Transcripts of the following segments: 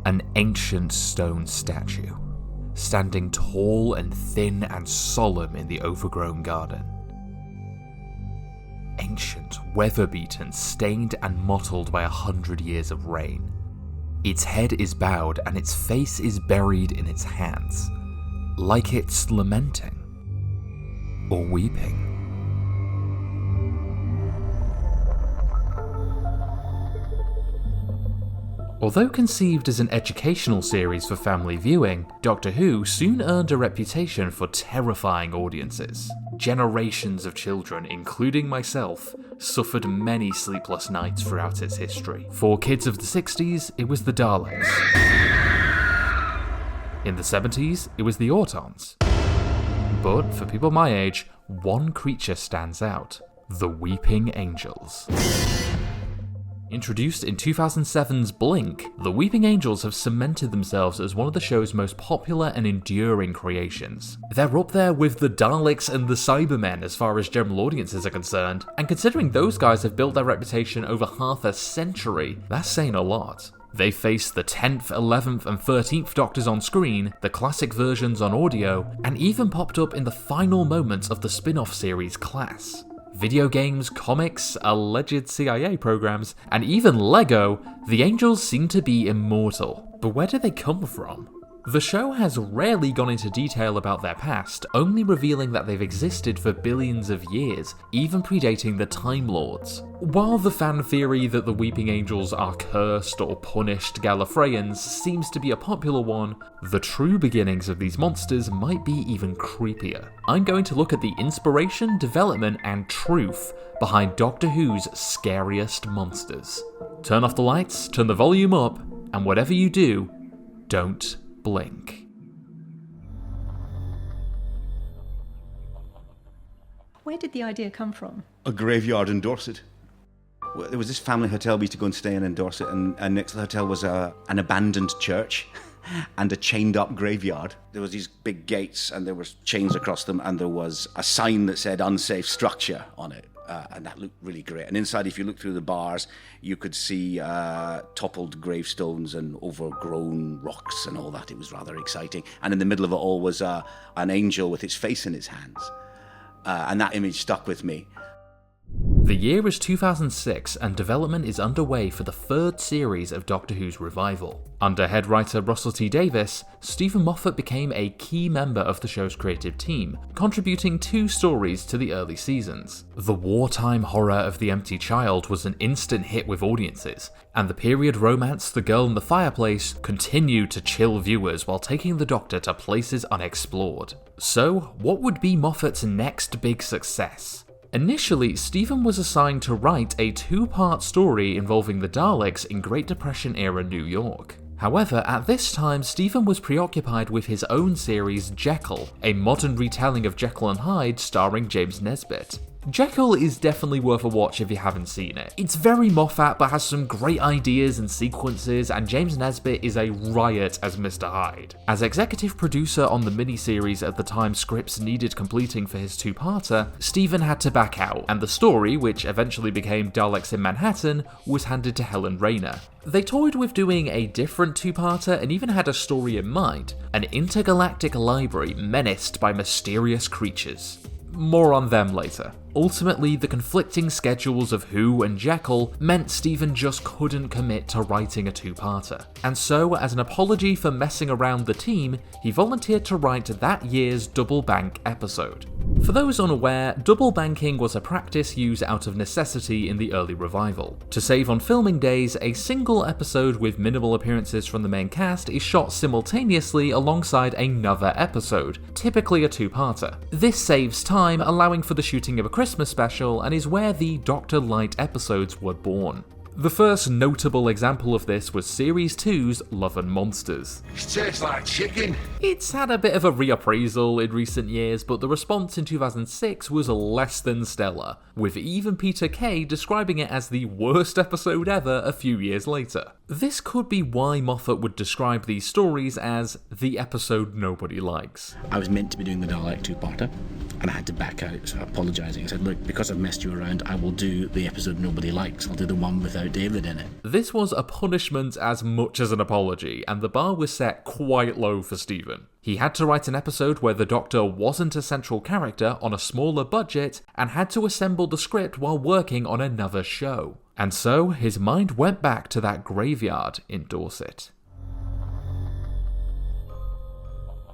An ancient stone statue, standing tall and thin and solemn in the overgrown garden. Ancient, weather-beaten, stained and mottled by 100 years of rain. Its head is bowed and its face is buried in its hands, like it's lamenting or weeping. Although conceived as an educational series for family viewing, Doctor Who soon earned a reputation for terrifying audiences. Generations of children, including myself, suffered many sleepless nights throughout its history. For kids of the 60s, it was the Daleks. In the 70s, it was the Autons. But for people my age, one creature stands out: the Weeping Angels. Introduced in 2007's Blanc, the Weeping Angels have cemented themselves as one of the show's most popular and enduring creations. They're up there with the Daleks and the Cybermen as far as general audiences are concerned, and considering those guys have built their reputation over half a century, that's saying a lot. They faced the 10th, 11th and 13th Doctors on screen, the classic versions on audio, and even popped up in the final moments of the spin-off series Class. Video games, comics, alleged CIA programs, and even Lego, the Angels seem to be immortal. But where do they come from? The show has rarely gone into detail about their past, only revealing that they've existed for billions of years, even predating the Time Lords. While the fan theory that the Weeping Angels are cursed or punished Gallifreyans seems to be a popular one, the true beginnings of these monsters might be even creepier. I'm going to look at the inspiration, development, and truth behind Doctor Who's scariest monsters. Turn off the lights, turn the volume up, and whatever you do, don't blink. Where did the idea come from? A graveyard in Dorset. Well, there was this family hotel we used to go and stay in Dorset, and next to the hotel was an abandoned church and a chained-up graveyard. There was these big gates, and there were chains across them, and there was a sign that said "unsafe structure" on it. And that looked really great. And inside, if you look through the bars, you could see toppled gravestones and overgrown rocks and all that. It was rather exciting. And in the middle of it all was an angel with its face in his hands. And that image stuck with me. The year is 2006 and development is underway for the third series of Doctor Who's revival. Under head writer Russell T Davies, Stephen Moffat became a key member of the show's creative team, contributing 2 stories to the early seasons. The wartime horror of The Empty Child was an instant hit with audiences, and the period romance The Girl in the Fireplace continued to chill viewers while taking the Doctor to places unexplored. So, what would be Moffat's next big success? Initially, Stephen was assigned to write a 2-part story involving the Daleks in Great Depression-era New York. However, at this time, Stephen was preoccupied with his own series Jekyll, a modern retelling of Jekyll and Hyde starring James Nesbitt. Jekyll is definitely worth a watch if you haven't seen it. It's very Moffat but has some great ideas and sequences, and James Nesbitt is a riot as Mr. Hyde. As executive producer on the miniseries at the time scripts needed completing for his 2-parter, Stephen had to back out, and the story, which eventually became Daleks in Manhattan, was handed to Helen Rayner. They toyed with doing a different 2-parter and even had a story in mind: an intergalactic library menaced by mysterious creatures. More on them later. Ultimately, the conflicting schedules of Who and Jekyll meant Stephen just couldn't commit to writing a 2-parter. And so, as an apology for messing around the team, he volunteered to write that year's Double Bank episode. For those unaware, double banking was a practice used out of necessity in the early revival. To save on filming days, a single episode with minimal appearances from the main cast is shot simultaneously alongside another episode, typically a 2-parter. This saves time, allowing for the shooting of a Christmas special, and is where the Dr. Light episodes were born. The first notable example of this was Series 2's Love and Monsters. It tastes like chicken. It's had a bit of a reappraisal in recent years, but the response in 2006 was less than stellar, with even Peter Kay describing it as the worst episode ever a few years later. This could be why Moffat would describe these stories as the episode nobody likes. I was meant to be doing the Dalek 2-parter. And I had to back out, so apologising. I said, look, because I've messed you around, I will do the episode nobody likes. I'll do the one without David in it. This was a punishment as much as an apology, and the bar was set quite low for Stephen. He had to write an episode where the Doctor wasn't a central character on a smaller budget, and had to assemble the script while working on another show. And so, his mind went back to that graveyard in Dorset.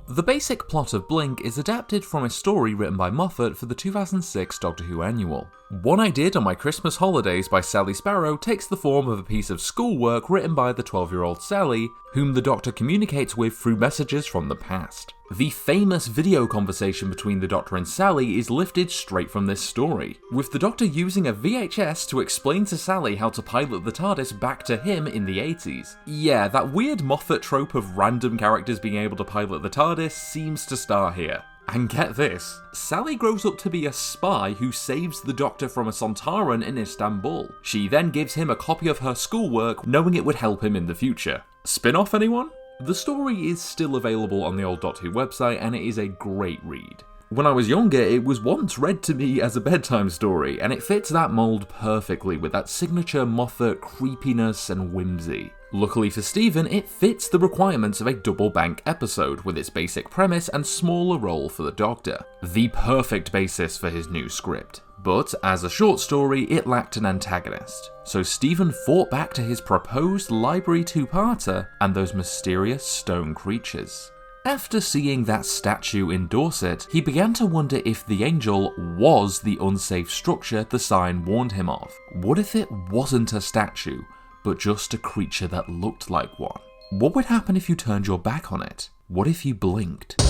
The basic plot of Blink is adapted from a story written by Moffat for the 2006 Doctor Who annual. One I Did on My Christmas Holidays by Sally Sparrow takes the form of a piece of schoolwork written by the 12-year-old Sally, whom the Doctor communicates with through messages from the past. The famous video conversation between the Doctor and Sally is lifted straight from this story, with the Doctor using a VHS to explain to Sally how to pilot the TARDIS back to him in the 80s. Yeah, that weird Moffat trope of random characters being able to pilot the TARDIS seems to star here. And get this, Sally grows up to be a spy who saves the Doctor from a Sontaran in Istanbul. She then gives him a copy of her schoolwork, knowing it would help him in the future. Spin-off, anyone? The story is still available on the old Doctor Who website, and it is a great read. When I was younger, it was once read to me as a bedtime story, and it fits that mould perfectly with that signature Moffat creepiness and whimsy. Luckily for Stephen, it fits the requirements of a double bank episode with its basic premise and smaller role for the Doctor. The perfect basis for his new script. But as a short story, it lacked an antagonist. So Stephen fought back to his proposed library two-parter and those mysterious stone creatures. After seeing that statue in Dorset, he began to wonder if the Angel was the unsafe structure the sign warned him of. What if it wasn't a statue, but just a creature that looked like one? What would happen if you turned your back on it? What if you blinked?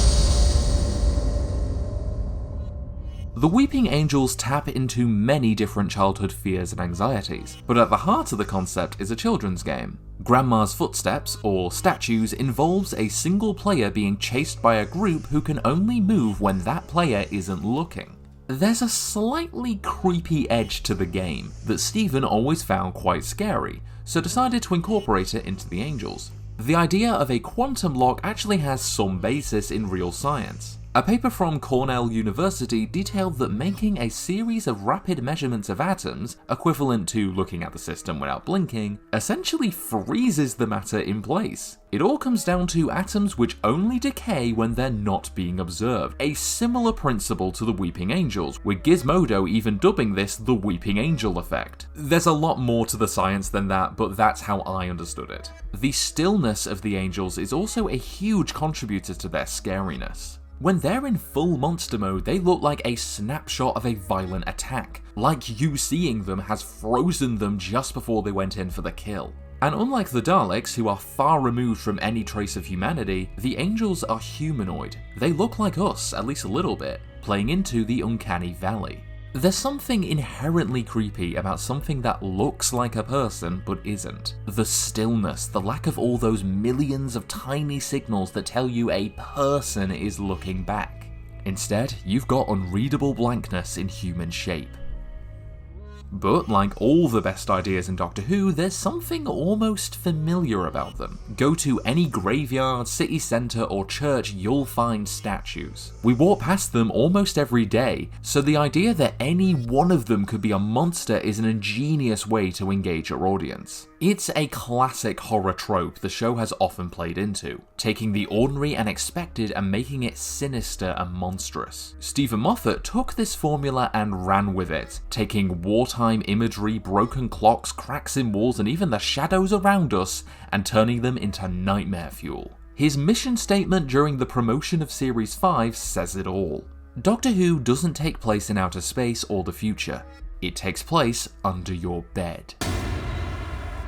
The Weeping Angels tap into many different childhood fears and anxieties, but at the heart of the concept is a children's game. Grandma's Footsteps, or Statues, involves a single player being chased by a group who can only move when that player isn't looking. There's a slightly creepy edge to the game that Stephen always found quite scary, so decided to incorporate it into the Angels. The idea of a quantum lock actually has some basis in real science. A paper from Cornell University detailed that making a series of rapid measurements of atoms, equivalent to looking at the system without blinking, essentially freezes the matter in place. It all comes down to atoms which only decay when they're not being observed, a similar principle to the Weeping Angels, with Gizmodo even dubbing this the Weeping Angel effect. There's a lot more to the science than that, but that's how I understood it. The stillness of the Angels is also a huge contributor to their scariness. When they're in full monster mode, they look like a snapshot of a violent attack, like you seeing them has frozen them just before they went in for the kill. And unlike the Daleks, who are far removed from any trace of humanity, the Angels are humanoid. They look like us, at least a little bit, playing into the uncanny valley. There's something inherently creepy about something that looks like a person but isn't. The stillness, the lack of all those millions of tiny signals that tell you a person is looking back. Instead, you've got unreadable blankness in human shape. But like all the best ideas in Doctor Who, there's something almost familiar about them. Go to any graveyard, city centre or church, you'll find statues. We walk past them almost every day, so the idea that any one of them could be a monster is an ingenious way to engage your audience. It's a classic horror trope the show has often played into, taking the ordinary and expected and making it sinister and monstrous. Stephen Moffat took this formula and ran with it, taking wartime imagery, broken clocks, cracks in walls, and even the shadows around us, and turning them into nightmare fuel. His mission statement during the promotion of Series 5 says it all. Doctor Who doesn't take place in outer space or the future. It takes place under your bed.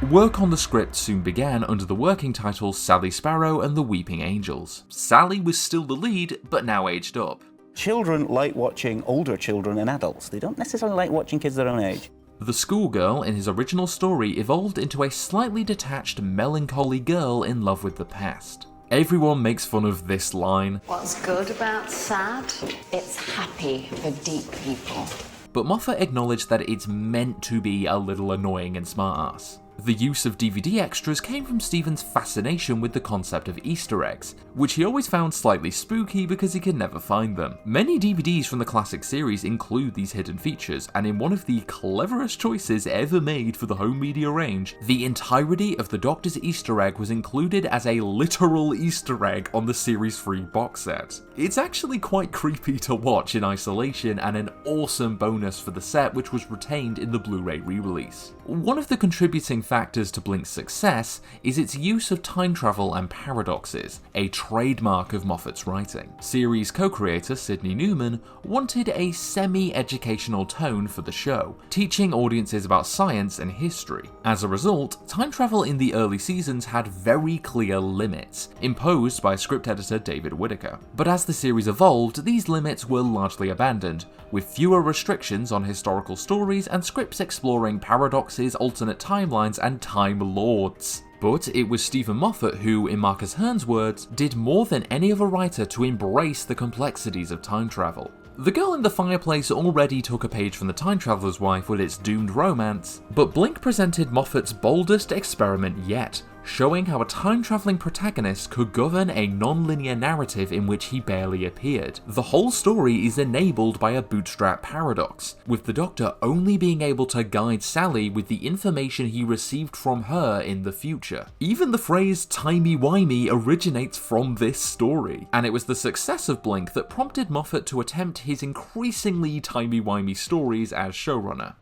Work on the script soon began under the working title Sally Sparrow and the Weeping Angels. Sally was still the lead, but now aged up. Children like watching older children and adults. They don't necessarily like watching kids their own age. The schoolgirl in his original story evolved into a slightly detached, melancholy girl in love with the past. Everyone makes fun of this line. What's good about sad? It's happy for deep people. But Moffat acknowledged that it's meant to be a little annoying and smartass. The use of DVD extras came from Steven's fascination with the concept of Easter eggs, which he always found slightly spooky because he could never find them. Many DVDs from the classic series include these hidden features, and in one of the cleverest choices ever made for the home media range, the entirety of the Doctor's Easter egg was included as a literal Easter egg on the Series 3 box set. It's actually quite creepy to watch in isolation and an awesome bonus for the set which was retained in the Blu-ray re-release. One of the contributing factors to Blink's success is its use of time travel and paradoxes, a trademark of Moffat's writing. Series co-creator Sidney Newman wanted a semi-educational tone for the show, teaching audiences about science and history. As a result, time travel in the early seasons had very clear limits, imposed by script editor David Whittaker. But as the series evolved, these limits were largely abandoned, with fewer restrictions on historical stories and scripts exploring paradoxes, alternate timelines, and Time Lords. But it was Stephen Moffat who, in Marcus Hearn's words, did more than any other writer to embrace the complexities of time travel. The Girl in the Fireplace already took a page from The Time Traveler's Wife with its doomed romance, but Blink presented Moffat's boldest experiment yet, showing how a time-travelling protagonist could govern a non-linear narrative in which he barely appeared. The whole story is enabled by a bootstrap paradox, with the Doctor only being able to guide Sally with the information he received from her in the future. Even the phrase timey-wimey originates from this story, and it was the success of Blink that prompted Moffat to attempt his increasingly timey-wimey stories as showrunner.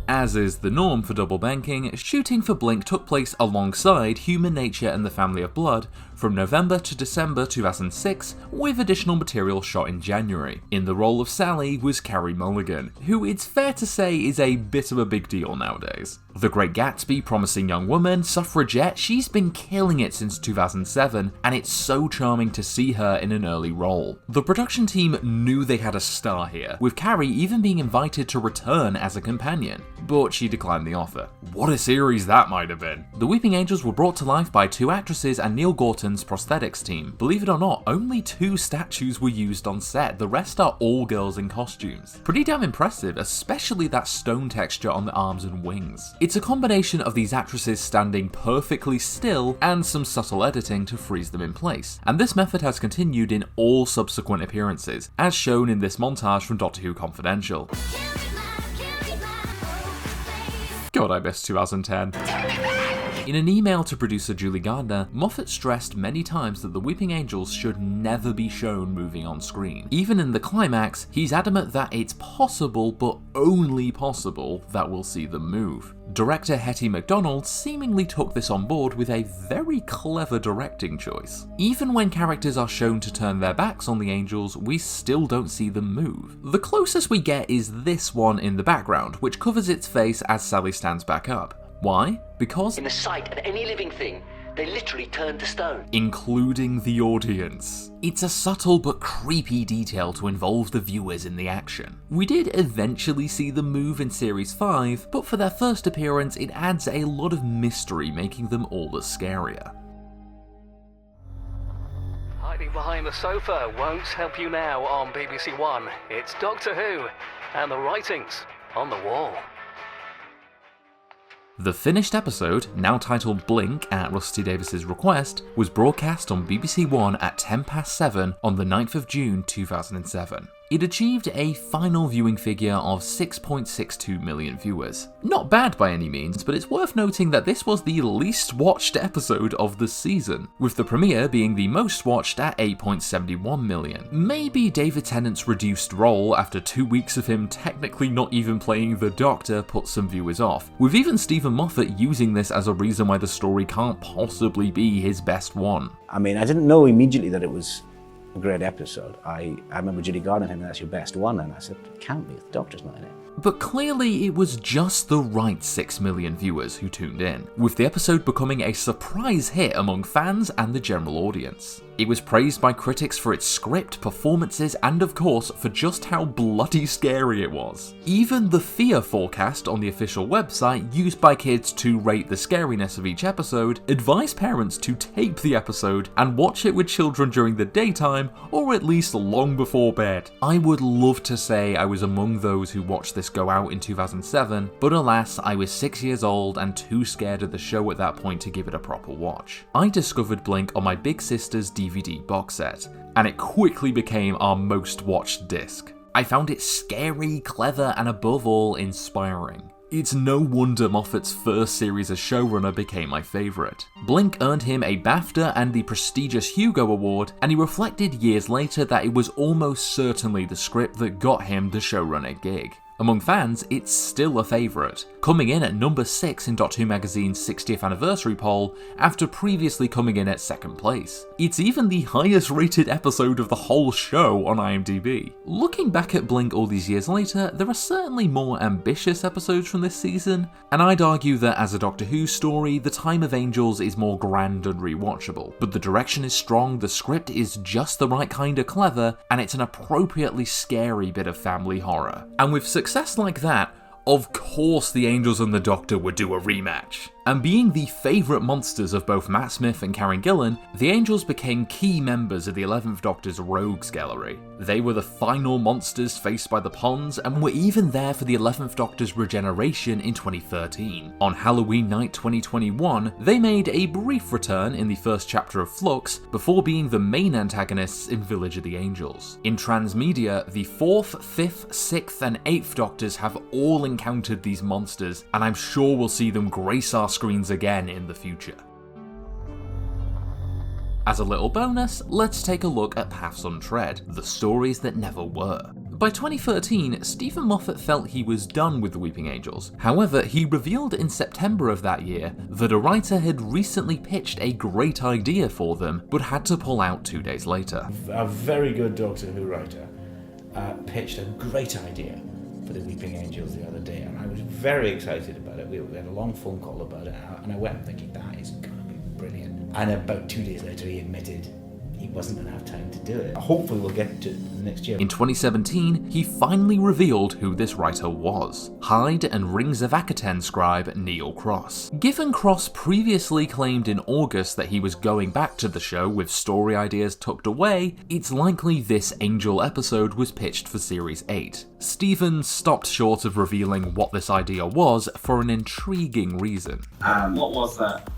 As is the norm for double banking, shooting for Blink took place alongside Human Nature and the Family of Blood from November to December 2006, with additional material shot in January. In the role of Sally was Carey Mulligan, who it's fair to say is a bit of a big deal nowadays. The Great Gatsby, Promising Young Woman, Suffragette, she's been killing it since 2007, and it's so charming to see her in an early role. The production team knew they had a star here, with Carey even being invited to return as a companion, but she declined the offer. What a series that might have been. The Weeping Angels were brought to life by 2 actresses and Neil Gorton's prosthetics team. Believe it or not, only 2 statues were used on set, the rest are all girls in costumes. Pretty damn impressive, especially that stone texture on the arms and wings. It's a combination of these actresses standing perfectly still and some subtle editing to freeze them in place, and this method has continued in all subsequent appearances, as shown in this montage from Doctor Who Confidential. God, I miss 2010. In an email to producer Julie Gardner, Moffat stressed many times that the Weeping Angels should never be shown moving on screen. Even in the climax, he's adamant that it's possible, but only possible, that we'll see them move. Director Hetty MacDonald seemingly took this on board with a very clever directing choice. Even when characters are shown to turn their backs on the Angels, we still don't see them move. The closest we get is this one in the background, which covers its face as Sally stands back up. Why? Because in the sight of any living thing, they literally turn to stone. Including the audience. It's a subtle but creepy detail to involve the viewers in the action. We did eventually see them move in Series 5, but for their first appearance it adds a lot of mystery, making them all the scarier. Hiding behind the sofa won't help you now on BBC One. It's Doctor Who and the writings on the wall. The finished episode, now titled Blink at Rusty Davis's request, was broadcast on BBC One at 7:10 on the 9th of June 2007. It achieved a final viewing figure of 6.62 million viewers. Not bad by any means, but it's worth noting that this was the least watched episode of the season, with the premiere being the most watched at 8.71 million. Maybe David Tennant's reduced role after 2 weeks of him technically not even playing the Doctor put some viewers off, with even Stephen Moffat using this as a reason why the story can't possibly be his best one. I mean, I didn't know immediately that it was a great episode. I remember Judy Gardner saying, that's your best one, and I said, it can't be, the Doctor's not in it. But clearly it was just the right 6 million viewers who tuned in, with the episode becoming a surprise hit among fans and the general audience. It was praised by critics for its script, performances, and of course, for just how bloody scary it was. Even the fear forecast on the official website, used by kids to rate the scariness of each episode, advised parents to tape the episode and watch it with children during the daytime, or at least long before bed. I would love to say I was among those who watched this go out in 2007, but alas, I was 6 years old and too scared of the show at that point to give it a proper watch. I discovered Blanc on my big sister's DVD box set, and it quickly became our most watched disc. I found it scary, clever, and above all, inspiring. It's no wonder Moffat's first series as showrunner became my favourite. Blanc earned him a BAFTA and the prestigious Hugo Award, and he reflected years later that it was almost certainly the script that got him the showrunner gig. Among fans, it's still a favourite, coming in at number 6 in Doctor Who Magazine's 60th anniversary poll after previously coming in at 2nd place. It's even the highest rated episode of the whole show on IMDb. Looking back at Blanc all these years later, there are certainly more ambitious episodes from this season, and I'd argue that as a Doctor Who story, The Time of Angels is more grand and rewatchable. But the direction is strong, the script is just the right kind of clever, and it's an appropriately scary bit of family horror. And with success like that, of course the Angels and the Doctor would do a rematch. And being the favourite monsters of both Matt Smith and Karen Gillan, the Angels became key members of the 11th Doctor's Rogues Gallery. They were the final monsters faced by the Ponds, and were even there for the 11th Doctor's regeneration in 2013. On Halloween night 2021, they made a brief return in the first chapter of Flux, before being the main antagonists in Village of the Angels. In transmedia, the 4th, 5th, 6th, and 8th Doctors have all encountered these monsters, and I'm sure we'll see them grace our screens again in the future. As a little bonus, let's take a look at Paths Untread, the stories that never were. By 2013, Stephen Moffat felt he was done with the Weeping Angels. However, he revealed in September of that year that a writer had recently pitched a great idea for them, but had to pull out 2 days later. A very good Doctor Who writer pitched a great idea for the Weeping Angels the other day, and I was very excited about it. We had a long phone call about it, and I went thinking, that is going to be brilliant. And about 2 days later, he admitted he wasn't going to have time to do it. Hopefully we'll get to the next year. In 2017, he finally revealed who this writer was: Hyde and Rings of Akaten scribe Neil Cross. Given Cross previously claimed in August that he was going back to the show with story ideas tucked away, it's likely this Angel episode was pitched for Series 8. Stephen stopped short of revealing what this idea was for an intriguing reason. What was that?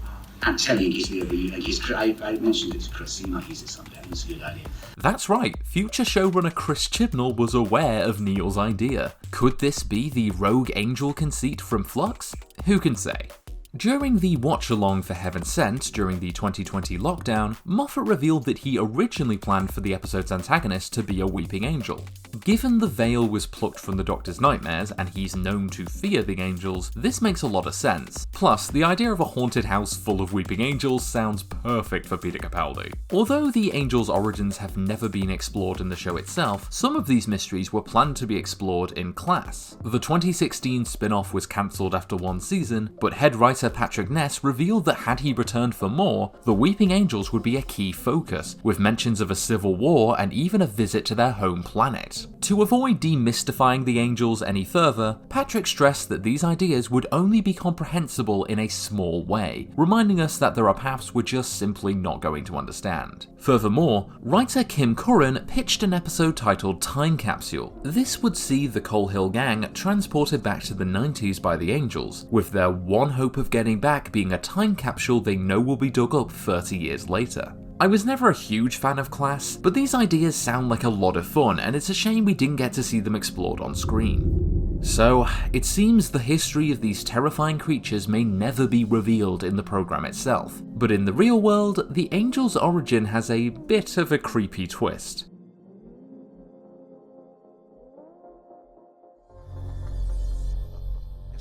I'm telling you, I mentioned it to Chris, he might use it someday. It's a good idea. That's right, future showrunner Chris Chibnall was aware of Neil's idea. Could this be the Rogue Angel conceit from Flux? Who can say? During the watch-along for Heaven Sent during the 2020 lockdown, Moffat revealed that he originally planned for the episode's antagonist to be a Weeping Angel. Given the veil was plucked from the Doctor's nightmares and he's known to fear the Angels, this makes a lot of sense. Plus, the idea of a haunted house full of Weeping Angels sounds perfect for Peter Capaldi. Although the Angels' origins have never been explored in the show itself, some of these mysteries were planned to be explored in class. The 2016 spin-off was cancelled after 1 season, but head writer Patrick Ness revealed that had he returned for more, the Weeping Angels would be a key focus, with mentions of a civil war and even a visit to their home planet. To avoid demystifying the Angels any further, Patrick stressed that these ideas would only be comprehensible in a small way, reminding us that there are paths we're just simply not going to understand. Furthermore, writer Kim Curran pitched an episode titled Time Capsule. This would see the Coal Hill Gang transported back to the 90s by the Angels, with their one hope of getting back being a time capsule they know will be dug up 30 years later. I was never a huge fan of Class, but these ideas sound like a lot of fun, and it's a shame we didn't get to see them explored on screen. So, it seems the history of these terrifying creatures may never be revealed in the programme itself, but in the real world, the Angel's origin has a bit of a creepy twist.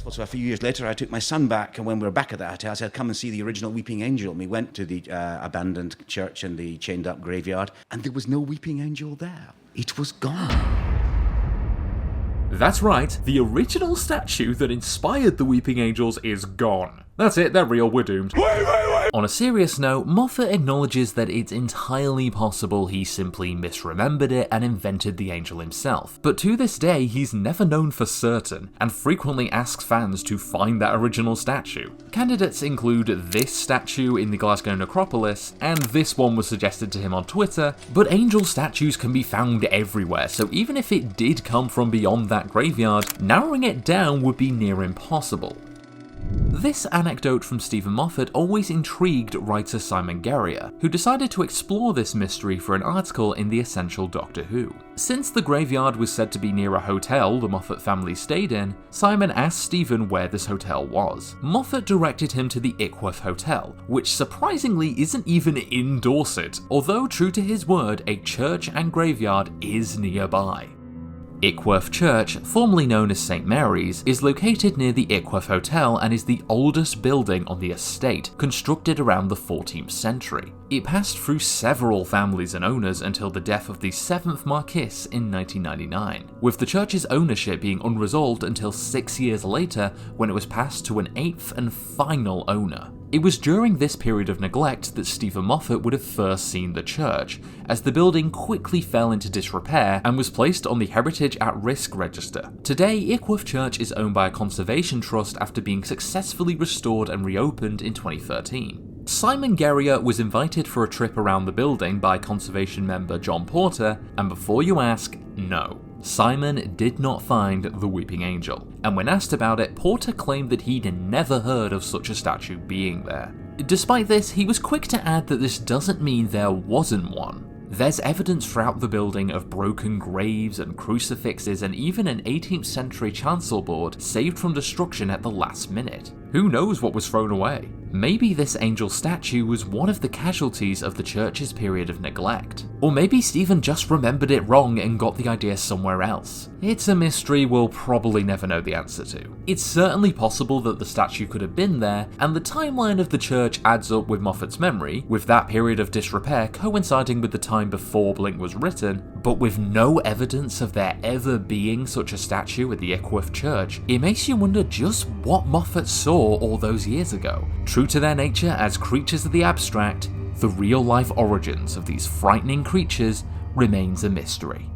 So a few years later, I took my son back, and when we were back at that hotel, I said, come and see the original Weeping Angel. And we went to the abandoned church and the chained-up graveyard, and there was no Weeping Angel there. It was gone. That's right, the original statue that inspired the Weeping Angels is gone. That's it, they're real, we're doomed. Wait! On a serious note, Moffat acknowledges that it's entirely possible he simply misremembered it and invented the angel himself, but to this day he's never known for certain, and frequently asks fans to find that original statue. Candidates include this statue in the Glasgow necropolis, and this one was suggested to him on Twitter, but angel statues can be found everywhere, so even if it did come from beyond that graveyard, narrowing it down would be near impossible. This anecdote from Stephen Moffat always intrigued writer Simon Guerrier, who decided to explore this mystery for an article in The Essential Doctor Who. Since the graveyard was said to be near a hotel the Moffat family stayed in, Simon asked Stephen where this hotel was. Moffat directed him to the Ickworth Hotel, which surprisingly isn't even in Dorset, although true to his word, a church and graveyard is nearby. Ickworth Church, formerly known as St Mary's, is located near the Ickworth Hotel and is the oldest building on the estate, constructed around the 14th century. It passed through several families and owners until the death of the 7th Marquess in 1999, with the church's ownership being unresolved until 6 years later when it was passed to an 8th and final owner. It was during this period of neglect that Stephen Moffat would have first seen the church, as the building quickly fell into disrepair and was placed on the Heritage at Risk register. Today, Ickworth Church is owned by a conservation trust after being successfully restored and reopened in 2013. Simon Guerrier was invited for a trip around the building by conservation member John Porter, and before you ask, no. Simon did not find the Weeping Angel, and when asked about it, Porter claimed that he'd never heard of such a statue being there. Despite this, he was quick to add that this doesn't mean there wasn't one. There's evidence throughout the building of broken graves and crucifixes and even an 18th century chancel board saved from destruction at the last minute. Who knows what was thrown away? Maybe this angel statue was one of the casualties of the church's period of neglect. Or maybe Stephen just remembered it wrong and got the idea somewhere else. It's a mystery we'll probably never know the answer to. It's certainly possible that the statue could have been there, and the timeline of the church adds up with Moffat's memory, with that period of disrepair coinciding with the time before Blanc was written, but with no evidence of there ever being such a statue at the Ickworth Church, it makes you wonder just what Moffat saw all those years ago. True to their nature as creatures of the abstract, the real-life origins of these frightening creatures remains a mystery.